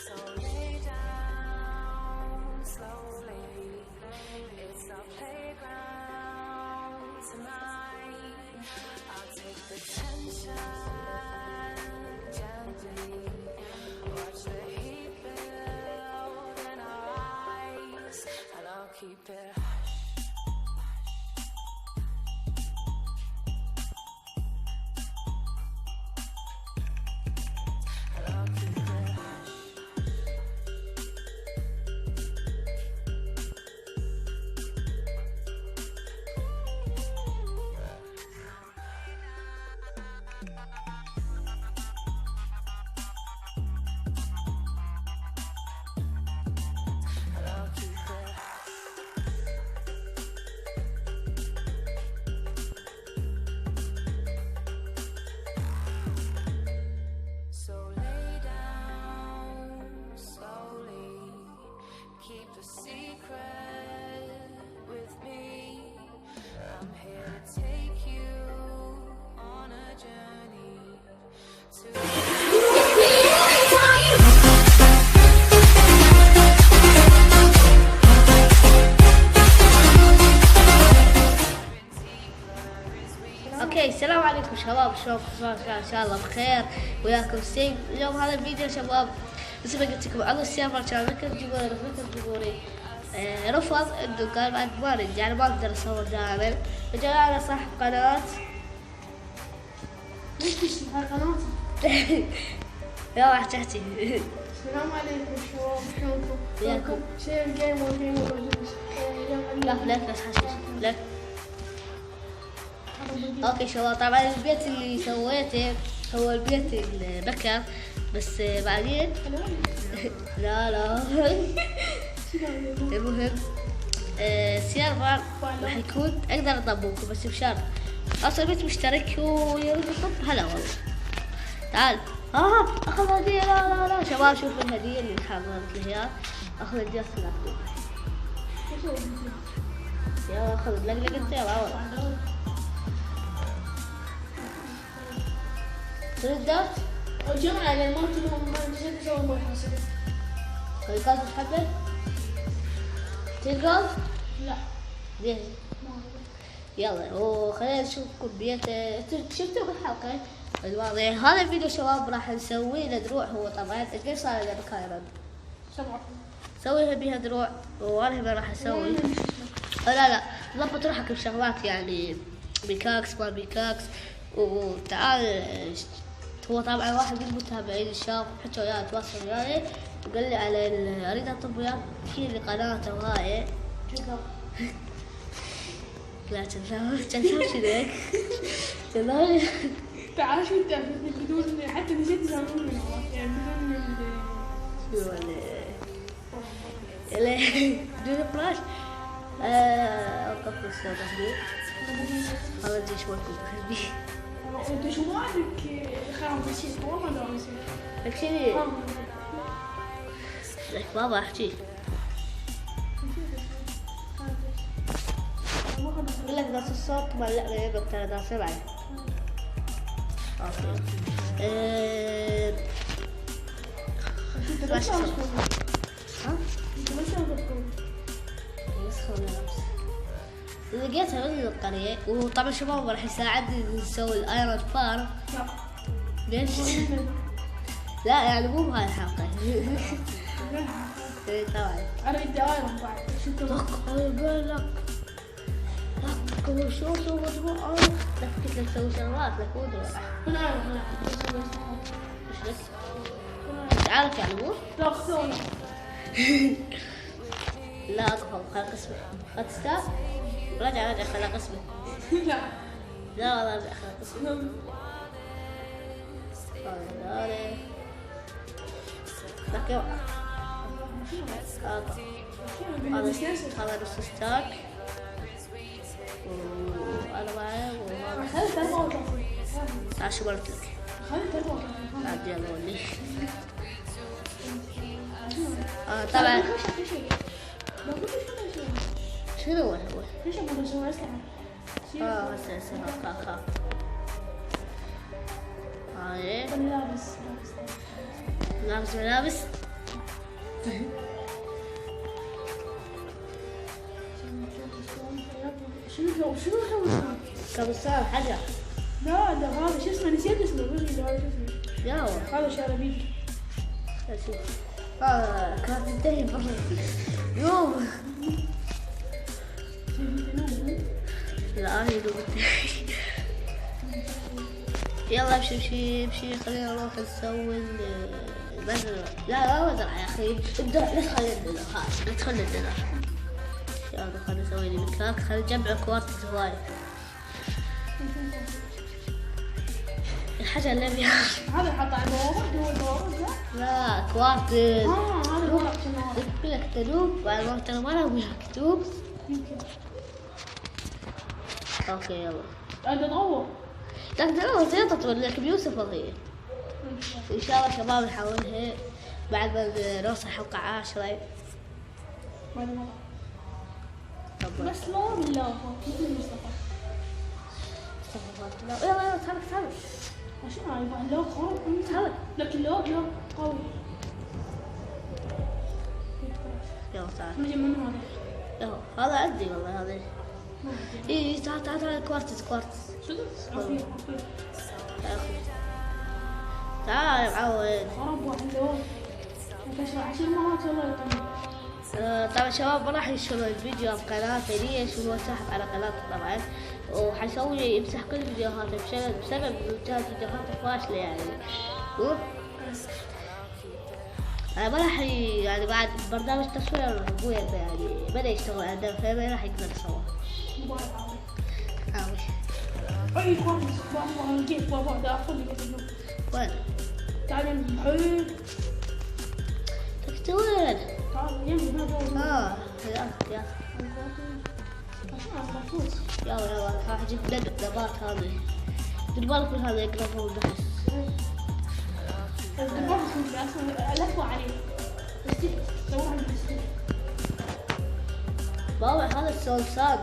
So lay down slowly. It's our playground tonight. I'll take the tension gently. Watch the heat build in our eyes, and I'll keep it hush. And I'll keep it hush. And I'll keep it hush. So lay down slowly. Keep the secret with me. I'm here to take you on a journey to. اوكي السلام عليكم شباب، شلونكم؟ ان شاء الله بخير وياكم سيف. اليوم هذا الفيديو شباب مثل ما قلت لكم على السيرفر كان فكر رفض انه قال بعد ما اريد، يعني ما اقدر اصور دائما، فجاء على صاحب قناة ليش تشتغل هاي قناتي؟ يلا راح تحكي. السلام عليكم شباب، شلونكم؟ وياكم. شير جيمر لا لا بس حشيش لا. اوكي شباب، طبعا البيت اللي سويته هو البيت البكر، بس بعدين لا المهم السيرفر راح يكون اقدر اطبقكم بس بشرط اصلا بيت مشترك ويريد يطب. هلا والله تعال. اخذ هدية. لا شباب شوفوا الهدية اللي حضرت لي اياها. اخذ الهدية الثلاثية. يلا اخذ لقلق انت. يلا والله تردت الجمعة لأن ما نسيت أسوي محاسبة. قلقاز تحبل؟ تلقاز؟ لا زين يلا وخلينا نشوفكم بيت. شفتوا بالحلقة الماضية. هذا الفيديو شباب راح نسوي له دروع. هو طبعا قد صار له بكايرن 7 سوي بيها دروع، وانا ما راح اسوي. لا ضبط روحك بشغلات يعني بيكاكس ما بيكاكس. وتعال هو طبعا واحد من المتابعين شاف حكى وياي تواصل وياي وقال لي على اريد اطب وياك في لي قناته وهاي. لا كان شنو هيك كان تعال شو انت بدون حتى نسيت اسوي يعني بدون شو ولا بدون فلاش. اوقف الصوت هذا الجيش مالكم بخلبي. انت شو ما عندك خام بشيء والله ما دام يصير احكي لك بابا احكي اقول لك نفس الصوت مال اللعبه يبقى ترى ناس بعد. اوكي انت بس ها انت بس يسخن نفس لقيتها من القرية. وطبعا شباب راح يساعدني نسوي الايرون فار. ليش؟ لا يعني مو بهاي الحلقة. طبعا اريد ايرون بعد شو اقول لك شو سوى دروع. لك كنت لك تسوي شغلات لك مو دروع. من ايرون ايش لك؟ انت عارف يعني مو؟ لا خذوني لا اقفل خلق اسمه. خد ستاف رجع خلق اسمه. لا لا رجع خلق اسمه. لك هذا نص ستاك وانا معي تعال شو قلت لك. بعد يلا ولي. طبعا شنو هو؟ ليش ابغى اسوي اسلحه؟ هسه خاف هاي لابس لابس ملابس. شنو كابوسان حجر. لا ده هذا شو اسمه، نسيت اسمه، بغي هذا شو اسمه، يا ولد. هذا شاربيك. شوف كانت تنتهي برا يوم. لا أنا يدوب. يلا امشي خلينا نروح نسوي المزرعة. لا مزرعة يا أخي، ندخل الدنيا. يلا خلينا نسوي لي مكاك، خلينا نجمع كوارتز هواية. الحاجة اللي بيها هذا حط على البوابة، هو البوابة صح؟ لا كوارتز. هذا ورق شنو؟ يكتب لك تدوب بعد ما ترى ما له مكتوب. اوكي يلا. هذا تطور. لكن انا نسيت اطول لك بيوسف وهي. ان شاء الله شباب نحاولها بعد ما نوصل حلقة 10. بس لا بالله مثل مصطفى. يلا تحرك. عشان يبغى اللوك قوي. تحرك. لكن اللوك قوي. يلا تعال. نجي منه هذا. يلا هذا عندي والله هذا. اي تعال كوارتز. شنو؟ عفيف. تعال يا معود. خرب واحد اللوك. انتشر 10 مرات والله يطمن. طبعا شباب ما راح ينشروا الفيديو بقناته ليش هو ساحب على قناته طبعا، وحيسوي يمسح كل فيديوهاته بسبب انتهت فيديوهاته فاشلة يعني. أنا ما راح يعني بعد برنامج تصوير أبويا يعني بدأ يشتغل عندنا فما راح يقدر يصور. حاول. أي كوارتز بابا لقيت بابا ده أخذ لي بس وين؟ تعال يمي حلو. تكتب وين؟ تعال يمي ما جاوب. يلا. عشان مفوز. يلا راح أجيب نبات هذه. دير بالك من هذا يقرفون بحس. الدبابة كنت أصلا ألفوا عليه. استيك دور على الاستيك. بابا هذا السلسال.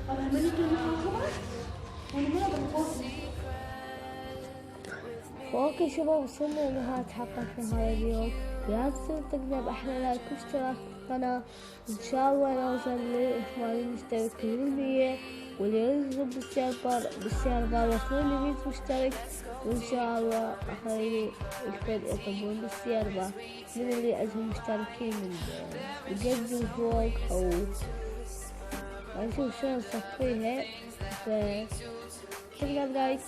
هذا الملك اللي خبرك؟ وأنا ما أقدر اوكي شباب وصلنا لنهاية حلقتنا هذا اليوم. لا تنسوا تقدر احلى لايك واشتراك في القناة. ان شاء الله نوصل ل80 مشترك 100، واللي يرغب بالسيرفر يكون لي 100 مشترك، وان شاء الله اخلي الكل يطلبون بالسيرفر من اللي عندهم مشتركين من يقدموا فوق او نشوف شلون نصفيها. فتقدر لايك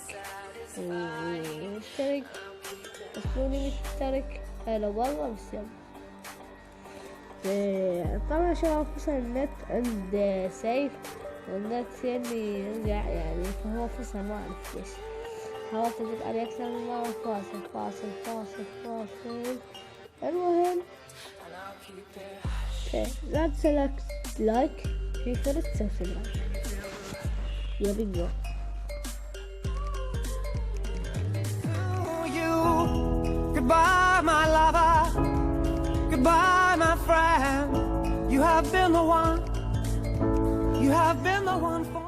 واشترك وصلوني مشترك هلا والله بالسلام. طبعا شباب فصل النت عند سيف والنت يعني يرجع يعني فهو فصل ما اعرف ليش. حاولت ازيد عليه اكثر من مرة فاصل. المهم لا تنسى لايك في فرق سبسكرايب. يا بيجو. Goodbye, my lover. Goodbye, my friend. You have been the one. You have been the one for